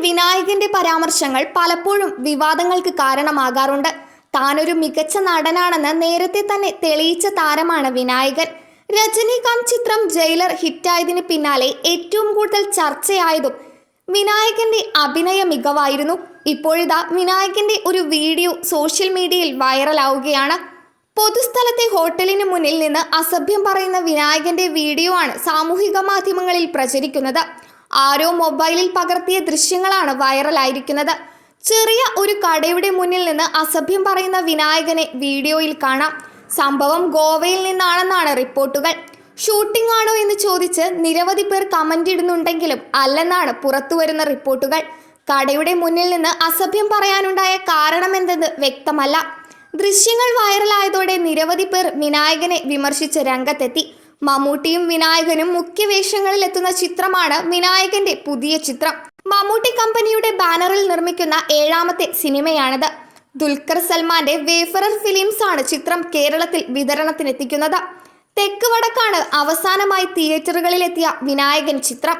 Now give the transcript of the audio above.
വിനായകന്റെ പരാമർശങ്ങൾ പലപ്പോഴും വിവാദങ്ങൾക്ക് കാരണമാകാറുണ്ട്. താനൊരു മികച്ച നടനാണെന്ന് നേരത്തെ തന്നെ തെളിയിച്ച താരമാണ് വിനായകൻ. രജനീകാന്ത് ചിത്രം ജയിലർ ഹിറ്റായതിന് പിന്നാലെ ഏറ്റവും കൂടുതൽ ചർച്ചയായതും വിനായകന്റെ അഭിനയ മികവായിരുന്നു. ഇപ്പോഴിതാ വിനായകന്റെ ഒരു വീഡിയോ സോഷ്യൽ മീഡിയയിൽ വൈറലാവുകയാണ്. പൊതുസ്ഥലത്തെ ഹോട്ടലിന് മുന്നിൽ നിന്ന് അസഭ്യം പറയുന്ന വിനായകന്റെ വീഡിയോ ആണ് സാമൂഹിക മാധ്യമങ്ങളിൽ പ്രചരിക്കുന്നത്. ആരോ മൊബൈലിൽ പകർത്തിയ ദൃശ്യങ്ങളാണ് വൈറലായിരിക്കുന്നത്. ചെറിയ ഒരു കടയുടെ മുന്നിൽ നിന്ന് അസഭ്യം പറയുന്ന വിനായകനെ വീഡിയോയിൽ കാണാം. സംഭവം ഗോവയിൽ നിന്നാണെന്നാണ് റിപ്പോർട്ടുകൾ. ഷൂട്ടിംഗ് ആണോ എന്ന് ചോദിച്ച് നിരവധി പേർ കമന്റ് ഇടുന്നുണ്ടെങ്കിലും അല്ലെന്നാണ് പുറത്തുവരുന്ന റിപ്പോർട്ടുകൾ. കടയുടെ മുന്നിൽ നിന്ന് അസഭ്യം പറയാനുണ്ടായ കാരണമെന്തെന്ന് വ്യക്തമല്ല. ദൃശ്യങ്ങൾ വൈറലായതോടെ നിരവധി പേർ വിനായകനെ വിമർശിച്ച് രംഗത്തെത്തി. മമ്മൂട്ടിയും വിനായകനും മുഖ്യവേഷങ്ങളിൽ എത്തുന്ന ചിത്രമാണ് വിനായകന്റെ പുതിയ ചിത്രം. മമ്മൂട്ടി കമ്പനിയുടെ ബാനറിൽ നിർമ്മിക്കുന്ന 7ാമത്തെ സിനിമയാണിത്. ദുൽഖർ സൽമാന്റെ വേഫറർ ഫിലിംസ് ആണ് ചിത്രം കേരളത്തിൽ വിതരണത്തിനെത്തിക്കുന്നത്. തെക്ക് വടക്കാണ് അവസാനമായി തിയേറ്ററുകളിലെത്തിയ വിനായകൻ ചിത്രം.